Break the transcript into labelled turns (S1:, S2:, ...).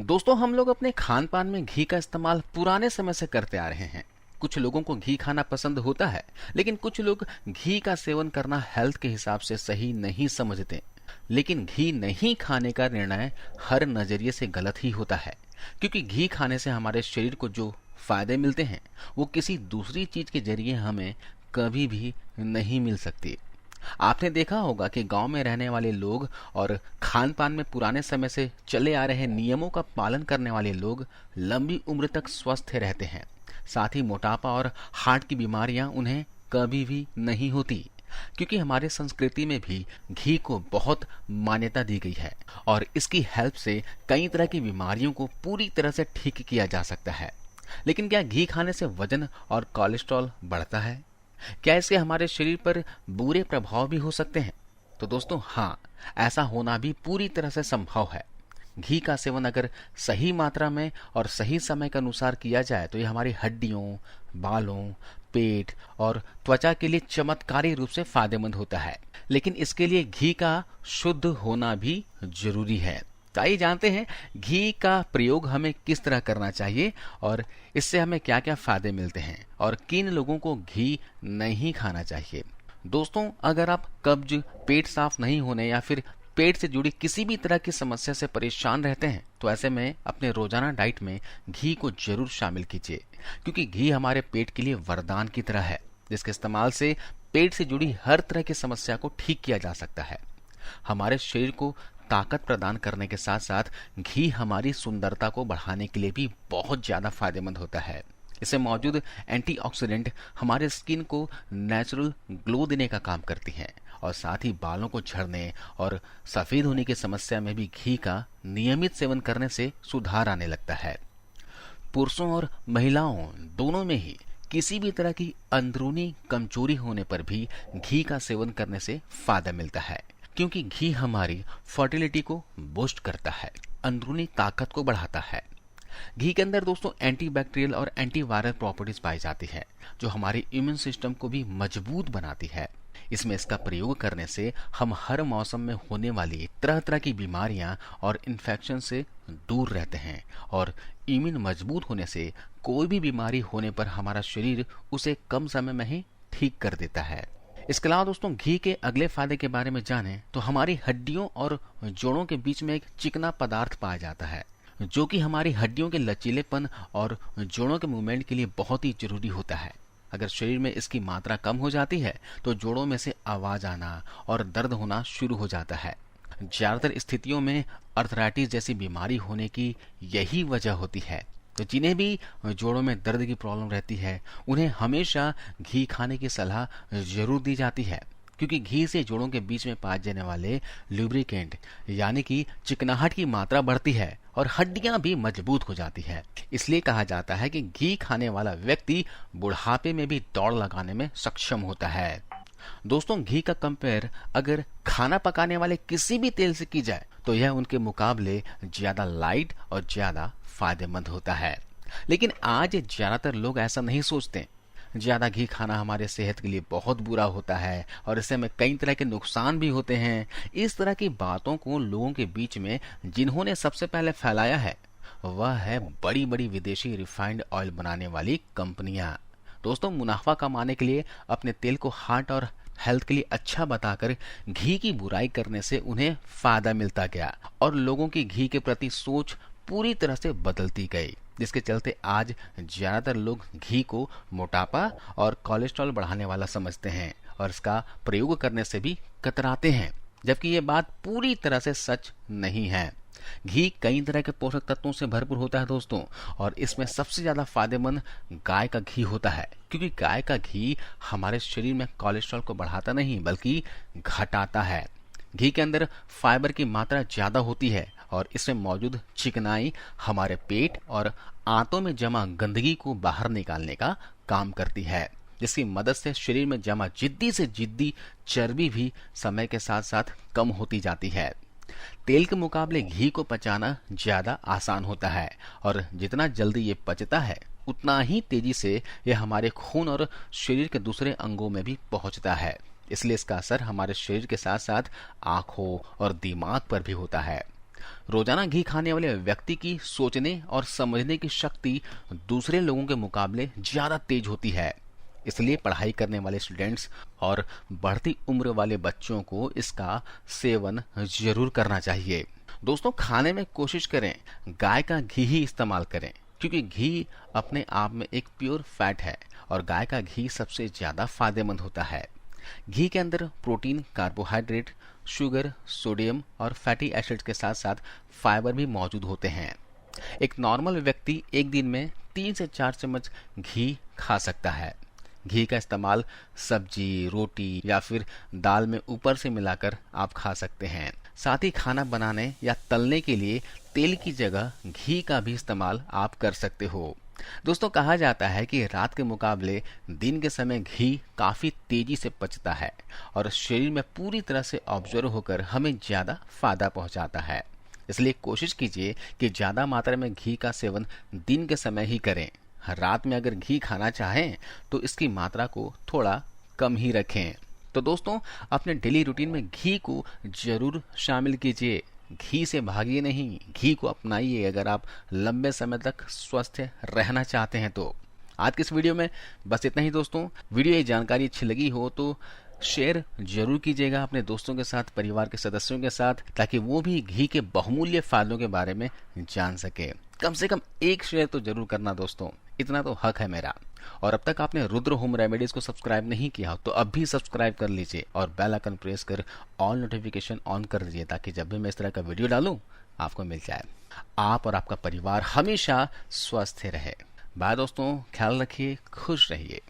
S1: दोस्तों, हम लोग अपने खान पान में घी का इस्तेमाल पुराने समय से करते आ रहे हैं। कुछ लोगों को घी खाना पसंद होता है, लेकिन कुछ लोग घी का सेवन करना हेल्थ के हिसाब से सही नहीं समझते। लेकिन घी नहीं खाने का निर्णय हर नजरिए से गलत ही होता है, क्योंकि घी खाने से हमारे शरीर को जो फायदे मिलते हैं वो किसी दूसरी चीज के जरिए हमें कभी भी नहीं मिल सकती। आपने देखा होगा कि गांव में रहने वाले लोग और खान पान में पुराने समय से चले आ रहे नियमों का पालन करने वाले लोग लंबी उम्र तक स्वस्थ रहते हैं। साथ ही मोटापा और हार्ट की बीमारियां उन्हें कभी भी नहीं होती, क्योंकि हमारे संस्कृति में भी घी को बहुत मान्यता दी गई है और इसकी हेल्प से कई तरह की बीमारियों को पूरी तरह से ठीक किया जा सकता है। लेकिन क्या घी खाने से वजन और कोलेस्ट्रॉल बढ़ता है? क्या इसके हमारे शरीर पर बुरे प्रभाव भी हो सकते हैं? तो दोस्तों हाँ, ऐसा होना भी पूरी तरह से संभव है। घी का सेवन अगर सही मात्रा में और सही समय के अनुसार किया जाए तो ये हमारी हड्डियों, बालों, पेट और त्वचा के लिए चमत्कारी रूप से फायदेमंद होता है। लेकिन इसके लिए घी का शुद्ध होना भी जरूरी है। तो आइए जानते हैं घी का प्रयोग हमें किस तरह करना चाहिए और इससे हमें क्या क्या फायदे मिलते हैं और किन लोगों को घी नहीं खाना चाहिए। दोस्तों, अगर आप कब्ज, पेट साफ नहीं होने या फिर पेट से जुड़ी किसी भी तरह की समस्या से परेशान रहते हैं तो ऐसे में अपने रोजाना डाइट में घी को जरूर शामिल कीजिए, क्योंकि घी हमारे पेट के लिए वरदान की तरह है, जिसके इस्तेमाल से पेट से जुड़ी हर तरह की समस्या को ठीक किया जा सकता है। हमारे शरीर को ताकत प्रदान करने के साथ साथ घी हमारी सुंदरता को बढ़ाने के लिए भी बहुत ज्यादा फायदेमंद होता है। इसमें मौजूद एंटीऑक्सीडेंट हमारे स्किन को नेचुरल ग्लो देने का काम करती हैं और साथ ही बालों को झड़ने और सफेद होने की समस्या में भी घी का नियमित सेवन करने से सुधार आने लगता है। पुरुषों और महिलाओं दोनों में ही किसी भी तरह की अंदरूनी कमजोरी होने पर भी घी का सेवन करने से फायदा मिलता है, क्योंकि घी हमारी फर्टिलिटी को बूस्ट करता है, अंदरूनी ताकत को बढ़ाता है। घी के अंदर दोस्तों एंटीबैक्टीरियल और एंटीवायरल प्रॉपर्टीज पाई जाती है, जो हमारी इम्यून सिस्टम को भी मजबूत बनाती है। इसमें इसका प्रयोग करने से हम हर मौसम में होने वाली तरह तरह की बीमारियां और इन्फेक्शन से दूर रहते हैं और इम्यून मजबूत होने से कोई भी बीमारी होने पर हमारा शरीर उसे कम समय में ही ठीक कर देता है। इसके अलावा दोस्तों घी के अगले फायदे के बारे में जानें तो हमारी हड्डियों और जोड़ों के बीच में एक चिकना पदार्थ पाया जाता है, जो कि हमारी हड्डियों के लचीलेपन और जोड़ों के मूवमेंट के लिए बहुत ही जरूरी होता है। अगर शरीर में इसकी मात्रा कम हो जाती है तो जोड़ों में से आवाज आना और दर्द होना शुरू हो जाता है। ज्यादातर स्थितियों में अर्थराइटिस जैसी बीमारी होने की यही वजह होती है। तो जिन्हें भी जोड़ों में दर्द की प्रॉब्लम रहती है उन्हें हमेशा घी खाने की सलाह जरूर दी जाती है, क्योंकि घी से जोड़ों के बीच में पाए जाने वाले लुब्रिकेंट यानी कि चिकनाहट की मात्रा बढ़ती है और हड्डियां भी मजबूत हो जाती है। इसलिए कहा जाता है कि घी खाने वाला व्यक्ति बुढ़ापे में भी दौड़ लगाने में सक्षम होता है। दोस्तों, घी का कंपेयर अगर खाना पकाने वाले किसी भी तेल से की जाए तो यह उनके मुकाबले ज्यादा लाइट और ज्यादा फायदेमंद होता है। लेकिन आज ज्यादातर लोग ऐसा नहीं सोचते। ज्यादा घी खाना हमारे सेहत के लिए बहुत बुरा होता है और इससे हमें कई तरह के नुकसान भी होते हैं। इस तरह की बातों को लोगों के बीच में जिन्होंने सबसे पहले फैलाया है वह है बड़ी बड़ी विदेशी रिफाइंड ऑयल बनाने वाली कंपनियां। दोस्तों, मुनाफा कमाने के लिए अपने तेल को हार्ट और हेल्थ के लिए अच्छा बताकर घी की बुराई करने से उन्हें फायदा मिलता गया और लोगों की घी के प्रति सोच पूरी तरह से बदलती गई, जिसके चलते आज ज्यादातर लोग घी को मोटापा और कोलेस्ट्रॉल बढ़ाने वाला समझते हैं और इसका प्रयोग करने से भी कतराते हैं, जबकि ये बात पूरी तरह से सच नहीं है। घी कई तरह के पोषक तत्वों से भरपूर होता है दोस्तों, और इसमें सबसे ज्यादा फायदेमंद गाय का घी होता है, क्योंकि गाय का घी हमारे शरीर में कोलेस्ट्रॉल को बढ़ाता नहीं बल्कि घटाता है। घी के अंदर फाइबर की मात्रा ज्यादा होती है और इसमें मौजूद चिकनाई हमारे पेट और आंतों में जमा गंदगी को बाहर निकालने का काम करती है, जिसकी मदद से शरीर में जमा जिद्दी से जिद्दी चर्बी भी समय के साथ साथ कम होती जाती है। तेल के मुकाबले घी को पचाना ज्यादा आसान होता है और जितना जल्दी ये पचता है उतना ही तेजी से यह हमारे खून और शरीर के दूसरे अंगों में भी पहुंचता है। इसलिए इसका असर हमारे शरीर के साथ साथ आंखों और दिमाग पर भी होता है। रोजाना घी खाने वाले व्यक्ति की सोचने और समझने की शक्ति दूसरे लोगों के मुकाबले ज्यादा तेज होती है। इसलिए पढ़ाई करने वाले स्टूडेंट्स और बढ़ती उम्र वाले बच्चों को इसका सेवन जरूर करना चाहिए। दोस्तों, खाने में कोशिश करें गाय का घी ही इस्तेमाल करें, क्योंकि घी अपने आप में एक प्योर फैट है और गाय का घी सबसे ज्यादा फायदेमंद होता है। घी के अंदर प्रोटीन, कार्बोहाइड्रेट, शुगर, सोडियम और फैटी एसिड्स के साथ साथ फाइबर भी मौजूद होते हैं। एक नॉर्मल व्यक्ति एक दिन में 3 से 4 चम्मच घी खा सकता है। घी का इस्तेमाल सब्जी, रोटी या फिर दाल में ऊपर से मिलाकर आप खा सकते हैं। साथ ही खाना बनाने या तलने के लिए तेल की जगह घी का भी इस्तेमाल आप कर सकते हो। दोस्तों, कहा जाता है कि रात के मुकाबले दिन के समय घी काफी तेजी से पचता है और शरीर में पूरी तरह से ऑब्जर्व होकर हमें ज्यादा फायदा पहुंचाता है। इसलिए कोशिश कीजिए कि ज्यादा मात्रा में घी का सेवन दिन के समय ही करें। रात में अगर घी खाना चाहें तो इसकी मात्रा को थोड़ा कम ही रखें। तो दोस्तों, अपने डेली रूटीन में घी को जरूर शामिल कीजिए। घी से भागिए नहीं, घी को अपनाइए अगर आप लंबे समय तक स्वस्थ रहना चाहते हैं तो। आज की इस वीडियो में बस इतना ही दोस्तों। वीडियो ये जानकारी अच्छी लगी हो तो शेयर जरूर कीजिएगा अपने दोस्तों के साथ, परिवार के सदस्यों के साथ, ताकि वो भी घी के बहुमूल्य फायदों के बारे में जान सके। कम से कम एक शेयर तो जरूर करना दोस्तों, इतना तो हक है मेरा। और अब तक आपने रुद्र होम रेमेडीज को सब्सक्राइब नहीं किया हो तो अब भी सब्सक्राइब कर लीजिए और बेल आइकन प्रेस कर ऑल नोटिफिकेशन ऑन कर दीजिए, ताकि जब भी मैं इस तरह का वीडियो डालूं आपको मिल जाए। आप और आपका परिवार हमेशा स्वस्थ रहे। बाय दोस्तों, ख्याल रखिए, खुश रहिए।